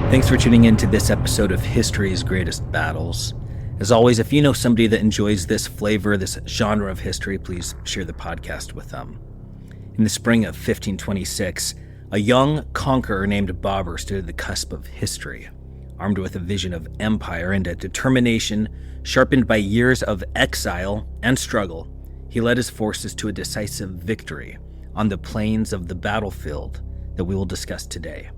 Thanks for tuning in to this episode of History's Greatest Battles. As always, if you know somebody that enjoys this flavor, this genre of history, please share the podcast with them. In the spring of 1526, a young conqueror named Babur stood at the cusp of history, armed with a vision of empire and a determination sharpened by years of exile and struggle. He led his forces to a decisive victory on the plains of the battlefield that we will discuss today.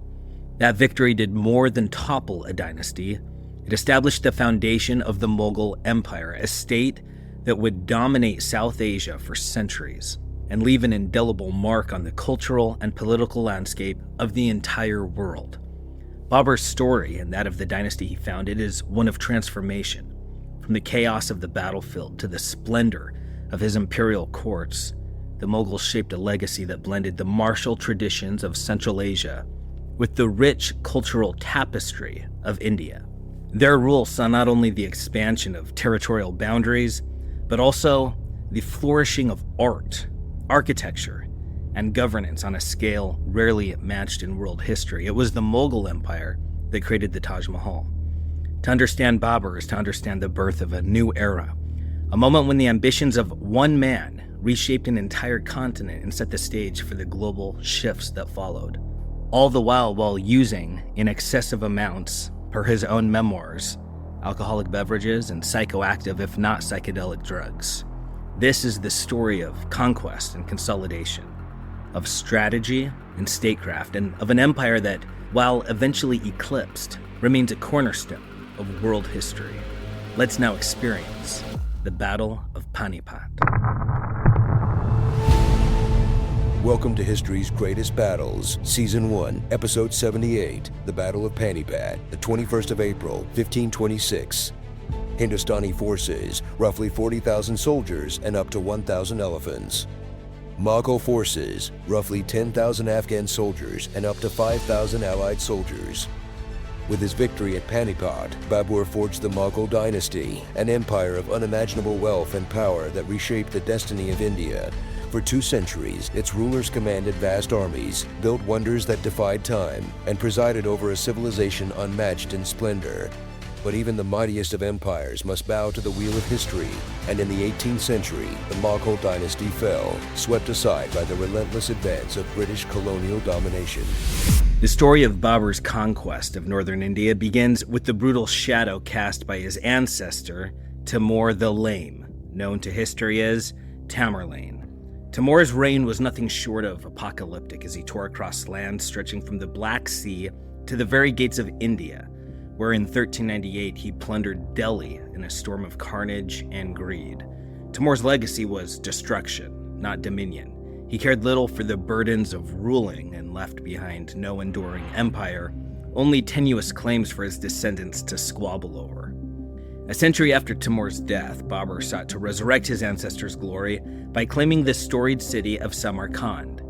That victory did more than topple a dynasty. It established the foundation of the Mughal Empire, a state that would dominate South Asia for centuries and leave an indelible mark on the cultural and political landscape of the entire world. Babur's story and that of the dynasty he founded is one of transformation. From the chaos of the battlefield to the splendor of his imperial courts, the Moguls shaped a legacy that blended the martial traditions of Central Asia with the rich cultural tapestry of India. Their rule saw not only the expansion of territorial boundaries, but also the flourishing of art, architecture, and governance on a scale rarely matched in world history. It was the Mughal Empire that created the Taj Mahal. To understand Babur is to understand the birth of a new era, a moment when the ambitions of one man reshaped an entire continent and set the stage for the global shifts that followed. All the while using, in excessive amounts, per his own memoirs, alcoholic beverages and psychoactive, if not psychedelic drugs. This is the story of conquest and consolidation, of strategy and statecraft, and of an empire that, while eventually eclipsed, remains a cornerstone of world history. Let's now experience the Battle of Panipat. Welcome to History's Greatest Battles, Season 1, Episode 78, The Battle of Panipat, the 21st of April, 1526. Hindustani forces, roughly 40,000 soldiers and up to 1,000 elephants. Moghul forces, roughly 10,000 Afghan soldiers and up to 5,000 allied soldiers. With his victory at Panipat, Babur forged the Moghul dynasty, an empire of unimaginable wealth and power that reshaped the destiny of India. For 2 centuries, its rulers commanded vast armies, built wonders that defied time, and presided over a civilization unmatched in splendor. But even the mightiest of empires must bow to the wheel of history, and in the 18th century, the Moghul dynasty fell, swept aside by the relentless advance of British colonial domination. The story of Babur's conquest of northern India begins with the brutal shadow cast by his ancestor, Timur the Lame, known to history as Tamerlane. Timur's reign was nothing short of apocalyptic as he tore across land stretching from the Black Sea to the very gates of India, where in 1398 he plundered Delhi in a storm of carnage and greed. Timur's legacy was destruction, not dominion. He cared little for the burdens of ruling and left behind no enduring empire, only tenuous claims for his descendants to squabble over. A century after Timur's death, Babur sought to resurrect his ancestors' glory by claiming the storied city of Samarkand.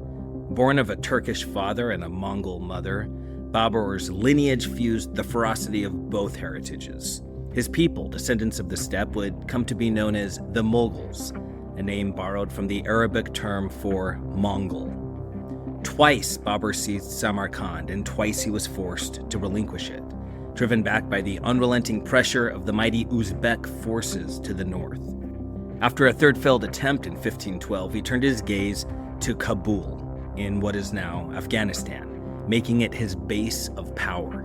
Born of a Turkish father and a Mongol mother, Babur's lineage fused the ferocity of both heritages. His people, descendants of the steppe, would come to be known as the Moghuls, a name borrowed from the Arabic term for Mongol. Twice Babur seized Samarkand, and twice he was forced to relinquish it, driven back by the unrelenting pressure of the mighty Uzbek forces to the north. After a third failed attempt in 1512, he turned his gaze to Kabul, in what is now Afghanistan, making it his base of power.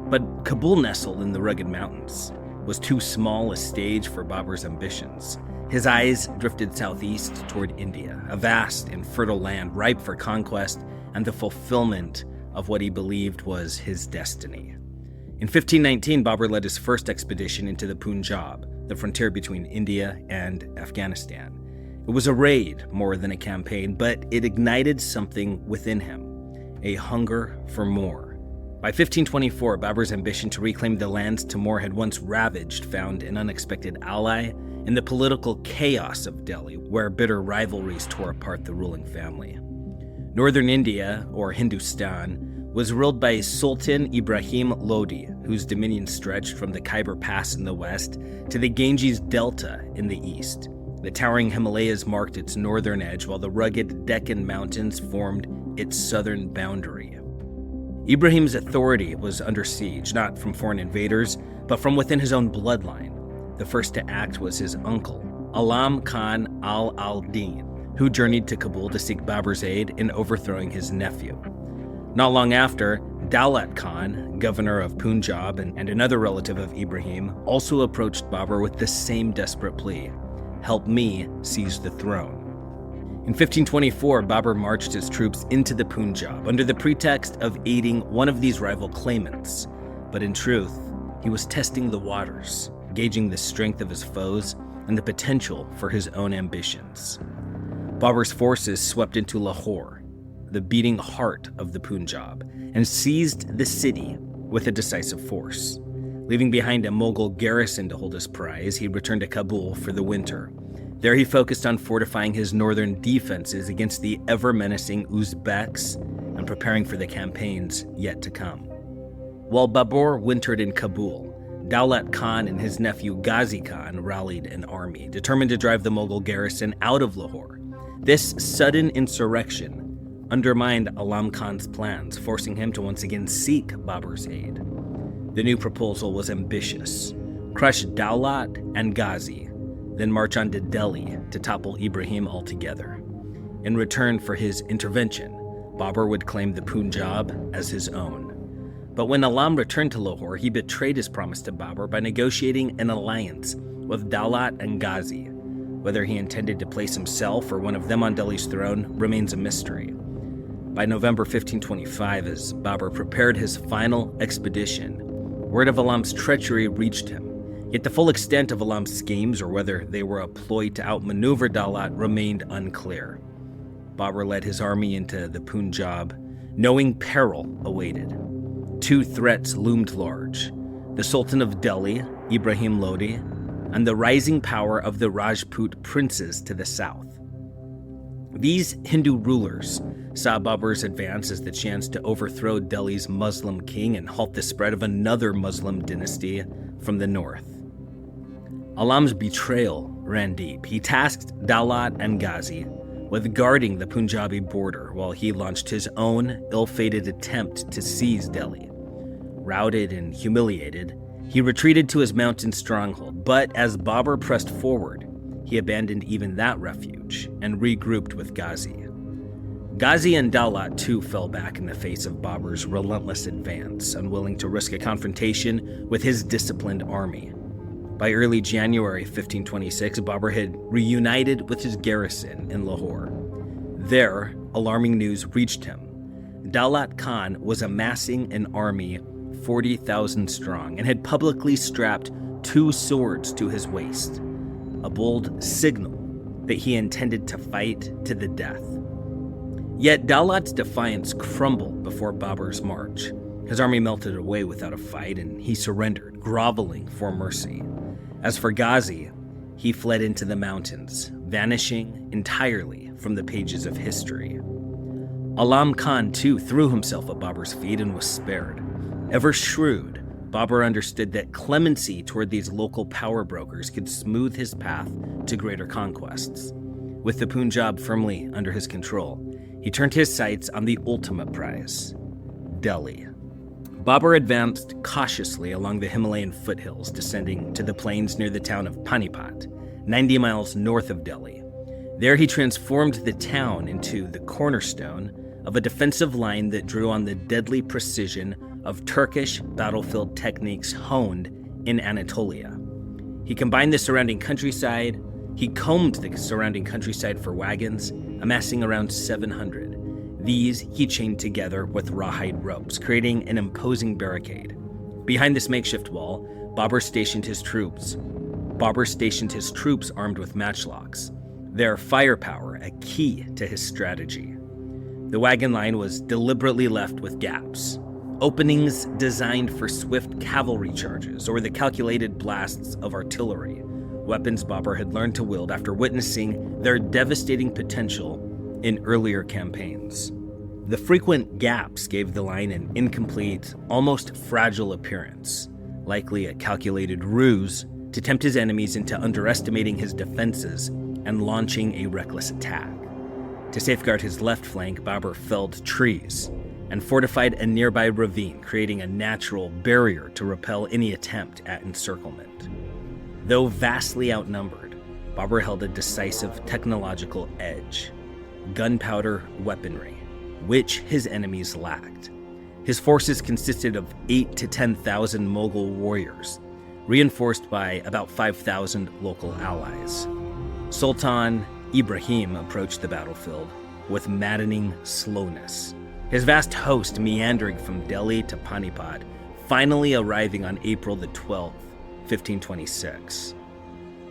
But Kabul, nestled in the rugged mountains, was too small a stage for Babur's ambitions. His eyes drifted southeast toward India, a vast and fertile land ripe for conquest and the fulfillment of what he believed was his destiny. In 1519, Babur led his first expedition into the Punjab, the frontier between India and Afghanistan. It was a raid more than a campaign, but it ignited something within him, a hunger for more. By 1524, Babur's ambition to reclaim the lands Timur had once ravaged found an unexpected ally in the political chaos of Delhi, where bitter rivalries tore apart the ruling family. Northern India, or Hindustan, was ruled by Sultan Ibrahim Lodi, whose dominions stretched from the Khyber Pass in the west to the Ganges Delta in the east. The towering Himalayas marked its northern edge, while the rugged Deccan Mountains formed its southern boundary. Ibrahim's authority was under siege, not from foreign invaders, but from within his own bloodline. The first to act was his uncle, Alam Khan al-Din, who journeyed to Kabul to seek Babur's aid in overthrowing his nephew. Not long after, Daulat Khan, governor of Punjab and another relative of Ibrahim, also approached Babur with the same desperate plea: help me seize the throne. In 1524, Babur marched his troops into the Punjab under the pretext of aiding one of these rival claimants. But in truth, he was testing the waters, gauging the strength of his foes and the potential for his own ambitions. Babur's forces swept into Lahore, the beating heart of the Punjab, and seized the city with a decisive force. Leaving behind a Moghul garrison to hold his prize, he returned to Kabul for the winter. There he focused on fortifying his northern defenses against the ever-menacing Uzbeks and preparing for the campaigns yet to come. While Babur wintered in Kabul, Daulat Khan and his nephew Ghazi Khan rallied an army, determined to drive the Moghul garrison out of Lahore. This sudden insurrection undermined Alam Khan's plans, forcing him to once again seek Babur's aid. The new proposal was ambitious: crush Daulat and Ghazi, then march on to Delhi to topple Ibrahim altogether. In return for his intervention, Babur would claim the Punjab as his own. But when Alam returned to Lahore, he betrayed his promise to Babur by negotiating an alliance with Daulat and Ghazi. Whether he intended to place himself or one of them on Delhi's throne remains a mystery. By November 1525, as Babur prepared his final expedition, word of Alam's treachery reached him. Yet the full extent of Alam's schemes, or whether they were a ploy to outmaneuver Daulat, remained unclear. Babur led his army into the Punjab, knowing peril awaited. Two threats loomed large: the Sultan of Delhi, Ibrahim Lodi, and the rising power of the Rajput princes to the south. These Hindu rulers saw Babur's advance as the chance to overthrow Delhi's Muslim king and halt the spread of another Muslim dynasty from the north. Alam's betrayal ran deep. He tasked Daulat and Ghazi with guarding the Punjabi border while he launched his own ill-fated attempt to seize Delhi. Routed and humiliated, he retreated to his mountain stronghold, but as Babur pressed forward, he abandoned even that refuge and regrouped with Ghazi. Ghazi and Daulat too fell back in the face of Babur's relentless advance, unwilling to risk a confrontation with his disciplined army. By early January 1526, Babur had reunited with his garrison in Lahore. There, alarming news reached him. Daulat Khan was amassing an army 40,000 strong and had publicly strapped 2 swords to his waist, a bold signal that he intended to fight to the death. Yet Daulat's defiance crumbled before Babur's march. His army melted away without a fight, and he surrendered, groveling for mercy. As for Ghazi, he fled into the mountains, vanishing entirely from the pages of history. Alam Khan, too, threw himself at Babur's feet and was spared. Ever shrewd, Babur understood that clemency toward these local power brokers could smooth his path to greater conquests. With the Punjab firmly under his control, he turned his sights on the ultimate prize, Delhi. Babur advanced cautiously along the Himalayan foothills, descending to the plains near the town of Panipat, 90 miles north of Delhi. There he transformed the town into the cornerstone of a defensive line that drew on the deadly precision of Turkish battlefield techniques honed in Anatolia. He combined the surrounding countryside, he combed the surrounding countryside for wagons, amassing around 700. These he chained together with rawhide ropes, creating an imposing barricade. Behind this makeshift wall, Babur stationed his troops armed with matchlocks, their firepower a key to his strategy. The wagon line was deliberately left with gaps, openings designed for swift cavalry charges or the calculated blasts of artillery, weapons Babur had learned to wield after witnessing their devastating potential in earlier campaigns. The frequent gaps gave the line an incomplete, almost fragile appearance, likely a calculated ruse to tempt his enemies into underestimating his defenses and launching a reckless attack. To safeguard his left flank, Babur felled trees and fortified a nearby ravine, creating a natural barrier to repel any attempt at encirclement. Though vastly outnumbered, Babur held a decisive technological edge: gunpowder weaponry, which his enemies lacked. His forces consisted of 8,000 to 10,000 Moghul warriors, reinforced by about 5,000 local allies. Sultan Ibrahim approached the battlefield with maddening slowness, his vast host meandering from Delhi to Panipat, finally arriving on April the 12th, 1526.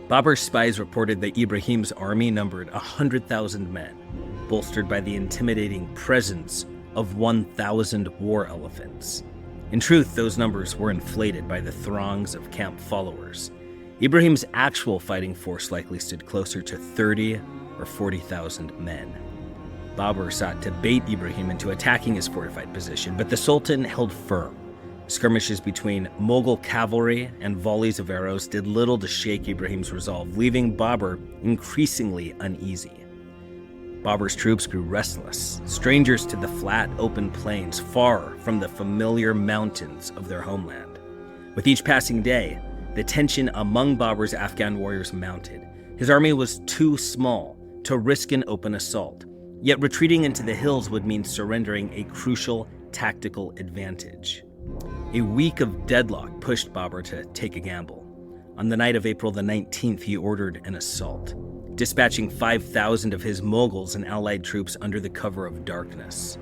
Babur's spies reported that Ibrahim's army numbered 100,000 men, bolstered by the intimidating presence of 1,000 war elephants. In truth, those numbers were inflated by the throngs of camp followers. Ibrahim's actual fighting force likely stood closer to 30 or 40,000 men. Babur sought to bait Ibrahim into attacking his fortified position, but the Sultan held firm. Skirmishes between Moghul cavalry and volleys of arrows did little to shake Ibrahim's resolve, leaving Babur increasingly uneasy. Babur's troops grew restless, strangers to the flat, open plains far from the familiar mountains of their homeland. With each passing day, the tension among Babur's Afghan warriors mounted. His army was too small to risk an open assault, yet retreating into the hills would mean surrendering a crucial tactical advantage. A week of deadlock pushed Babur to take a gamble. On the night of April the 19th, he ordered an assault, dispatching 5,000 of his Moghuls and allied troops under the cover of darkness.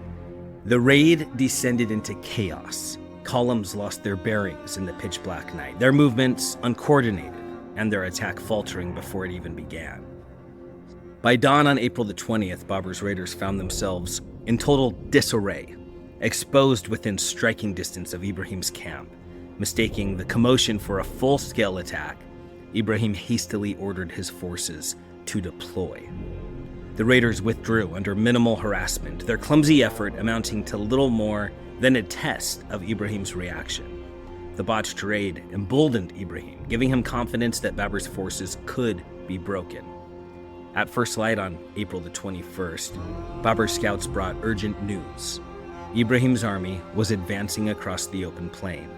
The raid descended into chaos. Columns lost their bearings in the pitch-black night, their movements uncoordinated, and their attack faltering before it even began. By dawn on April the 20th, Babur's raiders found themselves in total disarray, exposed within striking distance of Ibrahim's camp. Mistaking the commotion for a full-scale attack, Ibrahim hastily ordered his forces to deploy. The raiders withdrew under minimal harassment, their clumsy effort amounting to little more than a test of Ibrahim's reaction. The botched raid emboldened Ibrahim, giving him confidence that Babur's forces could be broken. At first light on April the 21st, Babur's scouts brought urgent news. Ibrahim's army was advancing across the open plain.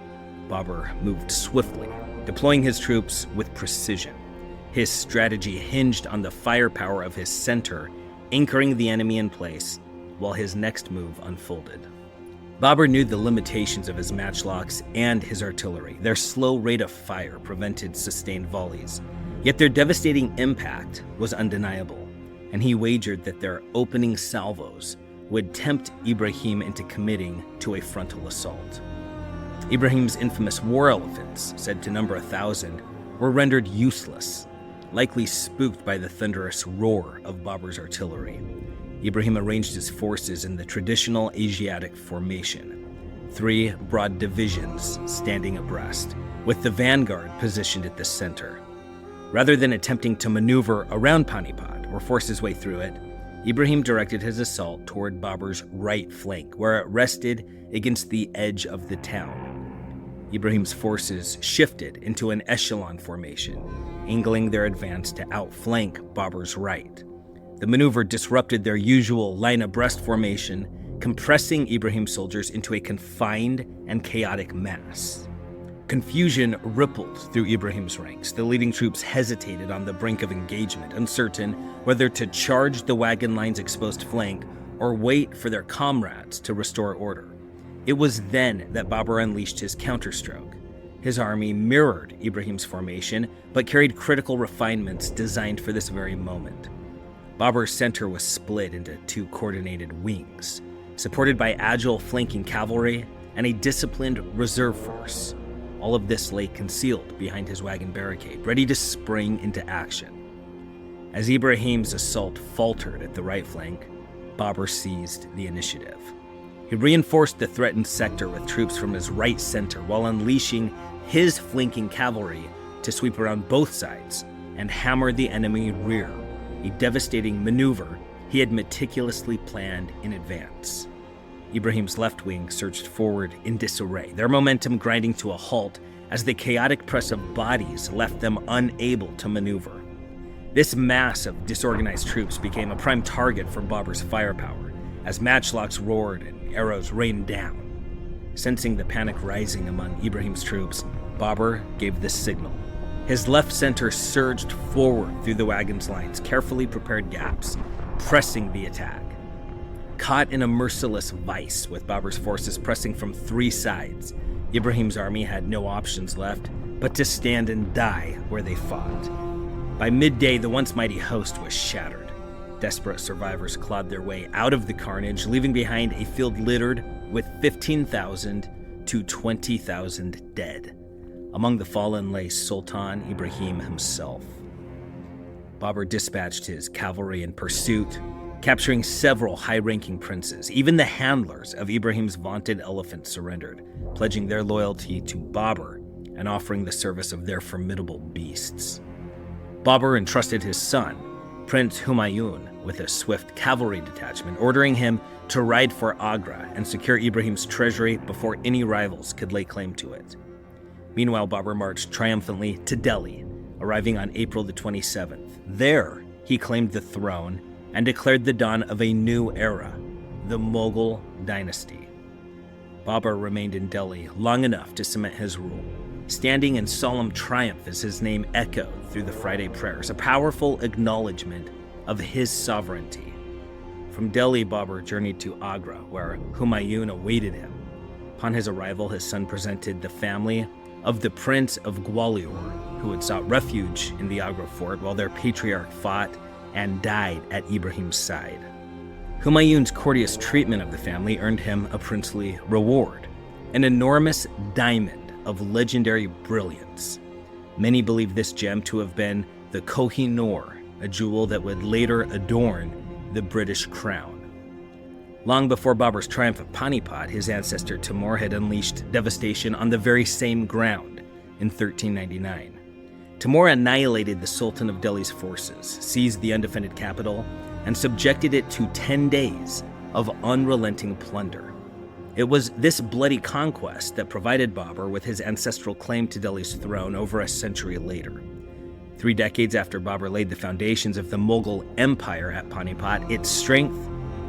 Babur moved swiftly, deploying his troops with precision. His strategy hinged on the firepower of his center, anchoring the enemy in place while his next move unfolded. Babur knew the limitations of his matchlocks and his artillery. Their slow rate of fire prevented sustained volleys, yet their devastating impact was undeniable, and he wagered that their opening salvos would tempt Ibrahim into committing to a frontal assault. Ibrahim's infamous war elephants, said to number 1,000, were rendered useless, likely spooked by the thunderous roar of Babur's artillery. Ibrahim arranged his forces in the traditional Asiatic formation, 3 broad divisions standing abreast, with the vanguard positioned at the center. Rather than attempting to maneuver around Panipat or force his way through it, Ibrahim directed his assault toward Babur's right flank, where it rested against the edge of the town. Ibrahim's forces shifted into an echelon formation, angling their advance to outflank Babur's right. The maneuver disrupted their usual line abreast formation, compressing Ibrahim's soldiers into a confined and chaotic mass. Confusion rippled through Ibrahim's ranks. The leading troops hesitated on the brink of engagement, uncertain whether to charge the wagon line's exposed flank or wait for their comrades to restore order. It was then that Babur unleashed his counterstroke. His army mirrored Ibrahim's formation, but carried critical refinements designed for this very moment. Babur's center was split into 2 coordinated wings, supported by agile flanking cavalry and a disciplined reserve force. All of this lay concealed behind his wagon barricade, ready to spring into action. As Ibrahim's assault faltered at the right flank, Babur seized the initiative. He reinforced the threatened sector with troops from his right center while unleashing his flanking cavalry to sweep around both sides and hammer the enemy rear, a devastating maneuver he had meticulously planned in advance. Ibrahim's left wing surged forward in disarray, their momentum grinding to a halt as the chaotic press of bodies left them unable to maneuver. This mass of disorganized troops became a prime target for Babur's firepower, as matchlocks roared and arrows rained down. Sensing the panic rising among Ibrahim's troops, Babur gave the signal. His left center surged forward through the wagon's lines, carefully prepared gaps, pressing the attack. Caught in a merciless vice with Babur's forces pressing from three sides, Ibrahim's army had no options left but to stand and die where they fought. By midday, the once mighty host was shattered. Desperate survivors clawed their way out of the carnage, leaving behind a field littered with 15,000 to 20,000 dead. Among the fallen lay Sultan Ibrahim himself. Babur dispatched his cavalry in pursuit, capturing several high-ranking princes. Even the handlers of Ibrahim's vaunted elephant surrendered, pledging their loyalty to Babur and offering the service of their formidable beasts. Babur entrusted his son, Prince Humayun, with a swift cavalry detachment, ordering him to ride for Agra and secure Ibrahim's treasury before any rivals could lay claim to it. Meanwhile, Babur marched triumphantly to Delhi, arriving on April the 27th. There, he claimed the throne and declared the dawn of a new era, the Moghul dynasty. Babur remained in Delhi long enough to cement his rule, standing in solemn triumph as his name echoed through the Friday prayers, a powerful acknowledgement of his sovereignty. From Delhi, Babur journeyed to Agra, where Humayun awaited him. Upon his arrival, his son presented the family of the Prince of Gwalior, who had sought refuge in the Agra fort while their patriarch fought and died at Ibrahim's side. Humayun's courteous treatment of the family earned him a princely reward, an enormous diamond of legendary brilliance. Many believe this gem to have been the Koh-i-Noor, a jewel that would later adorn the British crown. Long before Babur's triumph at Panipat, his ancestor Timur had unleashed devastation on the very same ground in 1399. Timur annihilated the Sultan of Delhi's forces, seized the undefended capital, and subjected it to 10 days of unrelenting plunder. It was this bloody conquest that provided Babur with his ancestral claim to Delhi's throne over a century later. 3 decades after Babur laid the foundations of the Mughal Empire at Panipat, its strength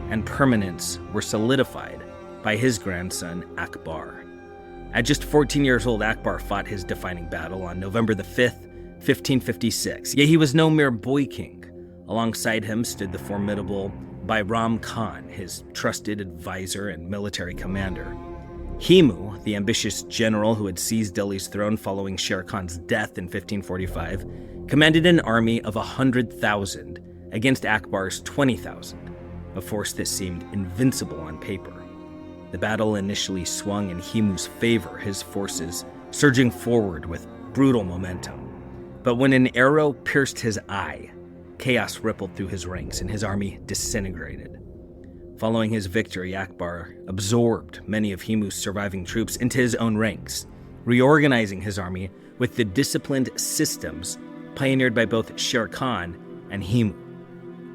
and permanence were solidified by his grandson Akbar. At just 14 years old, Akbar fought his defining battle on November the 5th, 1556. Yet he was no mere boy king. Alongside him stood the formidable Bairam Khan, his trusted advisor and military commander. Himu, the ambitious general who had seized Delhi's throne following Sher Khan's death in 1545, commanded an army of 100,000 against Akbar's 20,000, a force that seemed invincible on paper. The battle initially swung in Himu's favor, his forces surging forward with brutal momentum. But when an arrow pierced his eye, chaos rippled through his ranks and his army disintegrated. Following his victory, Akbar absorbed many of Himu's surviving troops into his own ranks, reorganizing his army with the disciplined systems pioneered by both Sher Khan and Himu.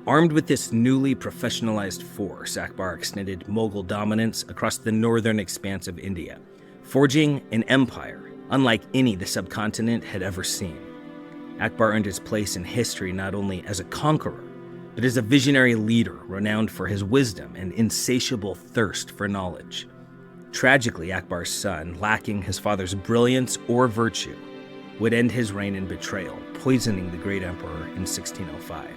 Armed with this newly professionalized force, Akbar extended Mughal dominance across the northern expanse of India, forging an empire unlike any the subcontinent had ever seen. Akbar earned his place in history not only as a conqueror, but as a visionary leader renowned for his wisdom and insatiable thirst for knowledge. Tragically, Akbar's son, lacking his father's brilliance or virtue, would end his reign in betrayal, poisoning the great emperor in 1605.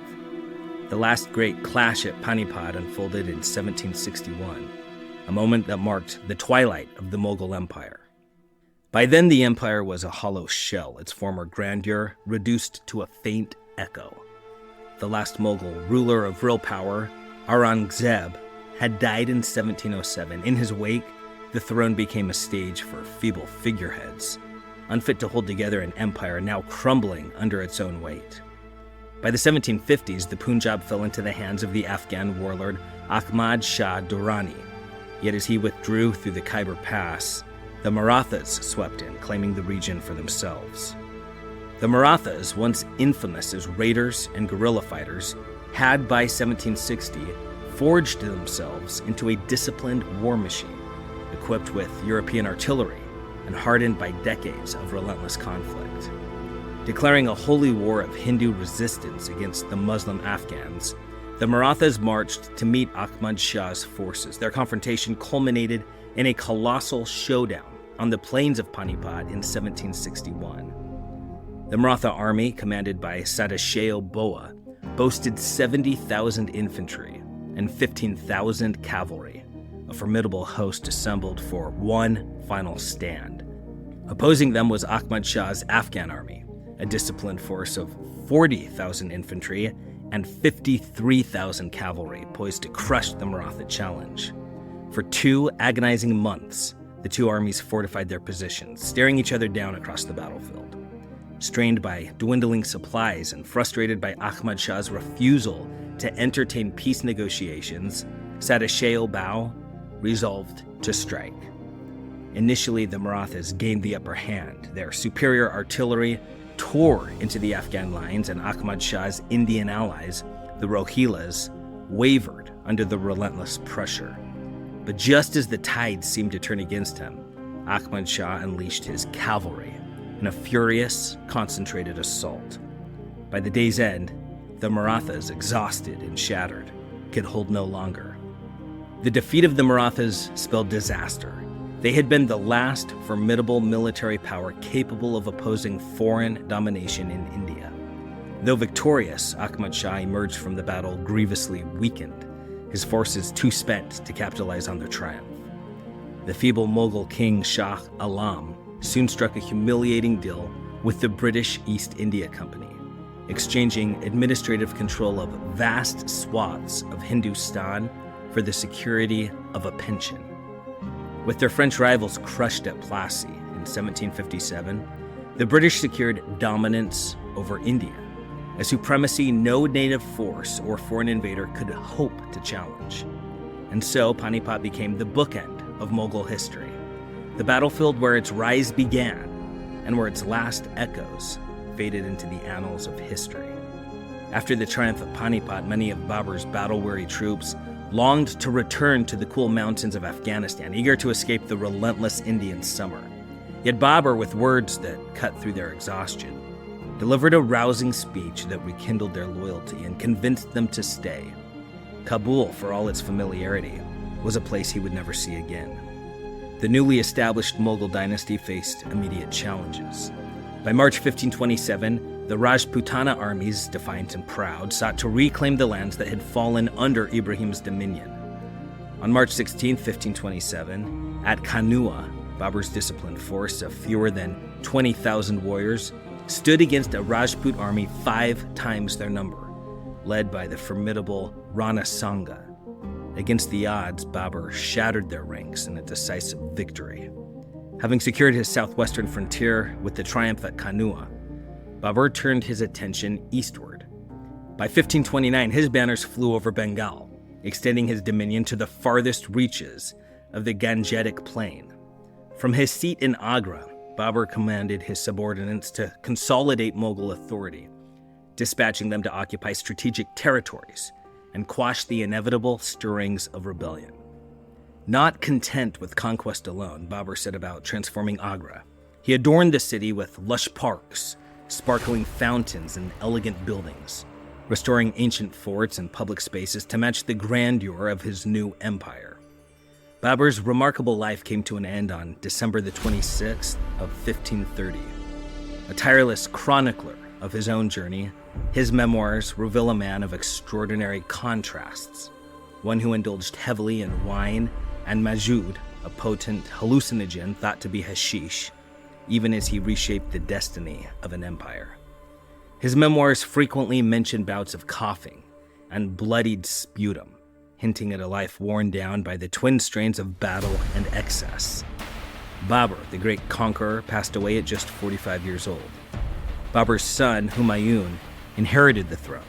The last great clash at Panipat unfolded in 1761, a moment that marked the twilight of the Mughal Empire. By then, the empire was a hollow shell, its former grandeur reduced to a faint echo. The last Mughal ruler of real power, Aurangzeb, had died in 1707. In his wake, the throne became a stage for feeble figureheads, unfit to hold together an empire now crumbling under its own weight. By the 1750s, the Punjab fell into the hands of the Afghan warlord Ahmad Shah Durrani. Yet as he withdrew through the Khyber Pass, the Marathas swept in, claiming the region for themselves. The Marathas, once infamous as raiders and guerrilla fighters, had by 1760 forged themselves into a disciplined war machine, equipped with European artillery and hardened by decades of relentless conflict. Declaring a holy war of Hindu resistance against the Muslim Afghans, The Marathas marched to meet Ahmad Shah's forces. Their confrontation culminated in a colossal showdown on the plains of Panipat in 1761. The Maratha army, commanded by Sadasheo Boa, boasted 70,000 infantry and 15,000 cavalry, a formidable host assembled for one final stand. Opposing them was Ahmad Shah's Afghan army, a disciplined force of 40,000 infantry and 53,000 cavalry, poised to crush the Maratha challenge. For 2 agonizing months, the two armies fortified their positions, staring each other down across the battlefield. Strained by dwindling supplies and frustrated by Ahmad Shah's refusal to entertain peace negotiations, Sadasheo Boa resolved to strike. Initially, the Marathas gained the upper hand. Their superior artillery tore into the Afghan lines, and Ahmad Shah's Indian allies, the Rohillas, wavered under the relentless pressure. But just as the tide seemed to turn against him, Ahmad Shah unleashed his cavalry in a furious, concentrated assault. By the day's end, the Marathas, exhausted and shattered, could hold no longer. The defeat of the Marathas spelled disaster. They had been the last formidable military power capable of opposing foreign domination in India. Though victorious, Ahmad Shah emerged from the battle grievously weakened, his forces too spent to capitalize on their triumph. The feeble Mughal king Shah Alam soon struck a humiliating deal with the British East India Company, exchanging administrative control of vast swaths of Hindustan for the security of a pension. With their French rivals crushed at Plassey in 1757, the British secured dominance over India, a supremacy no native force or foreign invader could hope to challenge. And so Panipat became the bookend of Mughal history, the battlefield where its rise began and where its last echoes faded into the annals of history. After the triumph of Panipat, many of Babur's battle-weary troops longed to return to the cool mountains of Afghanistan, eager to escape the relentless Indian summer. Yet Babur, with words that cut through their exhaustion, delivered a rousing speech that rekindled their loyalty and convinced them to stay. Kabul, for all its familiarity, was a place he would never see again. The newly established Moghul dynasty faced immediate challenges. By March 1527, the Rajputana armies, defiant and proud, sought to reclaim the lands that had fallen under Ibrahim's dominion. On March 16, 1527, at Kanua, Babur's disciplined force of fewer than 20,000 warriors stood against a Rajput army 5 times their number, led by the formidable Rana Sanga. Against the odds, Babur shattered their ranks in a decisive victory. Having secured his southwestern frontier with the triumph at Kanua, Babur turned his attention eastward. By 1529, his banners flew over Bengal, extending his dominion to the farthest reaches of the Gangetic Plain. From his seat in Agra, Babur commanded his subordinates to consolidate Mughal authority, dispatching them to occupy strategic territories and quash the inevitable stirrings of rebellion. Not content with conquest alone, Babur set about transforming Agra. He adorned the city with lush parks, sparkling fountains, and elegant buildings, restoring ancient forts and public spaces to match the grandeur of his new empire. Babur's remarkable life came to an end on December the 26th of 1530. A tireless chronicler of his own journey, his memoirs reveal a man of extraordinary contrasts, one who indulged heavily in wine and majood, a potent hallucinogen thought to be hashish, even as he reshaped the destiny of an empire. His memoirs frequently mention bouts of coughing and bloodied sputum, hinting at a life worn down by the twin strains of battle and excess. Babur, the great conqueror, passed away at just 45 years old. Babur's son, Humayun, inherited the throne.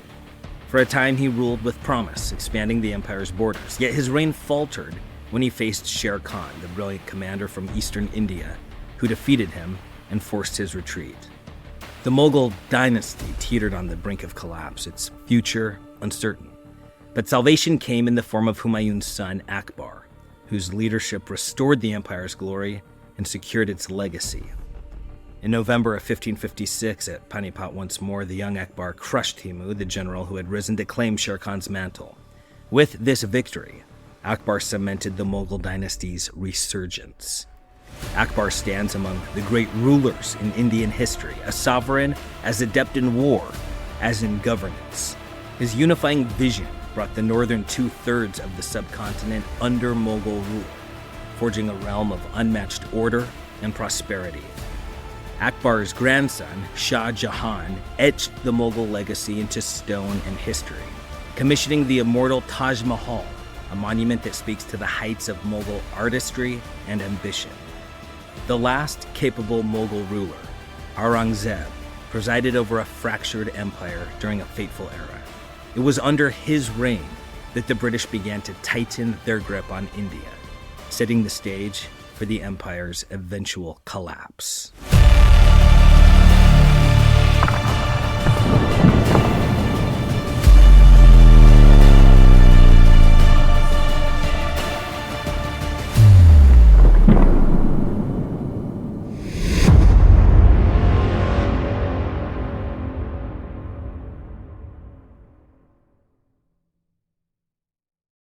For a time, he ruled with promise, expanding the empire's borders. Yet his reign faltered when he faced Sher Khan, the brilliant commander from eastern India, who defeated him and forced his retreat. The Mughal dynasty teetered on the brink of collapse, its future uncertain. But salvation came in the form of Humayun's son, Akbar, whose leadership restored the empire's glory and secured its legacy. In November of 1556, at Panipat once more, the young Akbar crushed Timu, the general who had risen to claim Sher Khan's mantle. With this victory, Akbar cemented the Mughal dynasty's resurgence. Akbar stands among the great rulers in Indian history, a sovereign as adept in war as in governance. His unifying vision brought the northern two-thirds of the subcontinent under Mughal rule, forging a realm of unmatched order and prosperity. Akbar's grandson, Shah Jahan, etched the Mughal legacy into stone and history, commissioning the immortal Taj Mahal, a monument that speaks to the heights of Mughal artistry and ambition. The last capable Mughal ruler, Aurangzeb, presided over a fractured empire during a fateful era. It was under his reign that the British began to tighten their grip on India, setting the stage for the empire's eventual collapse.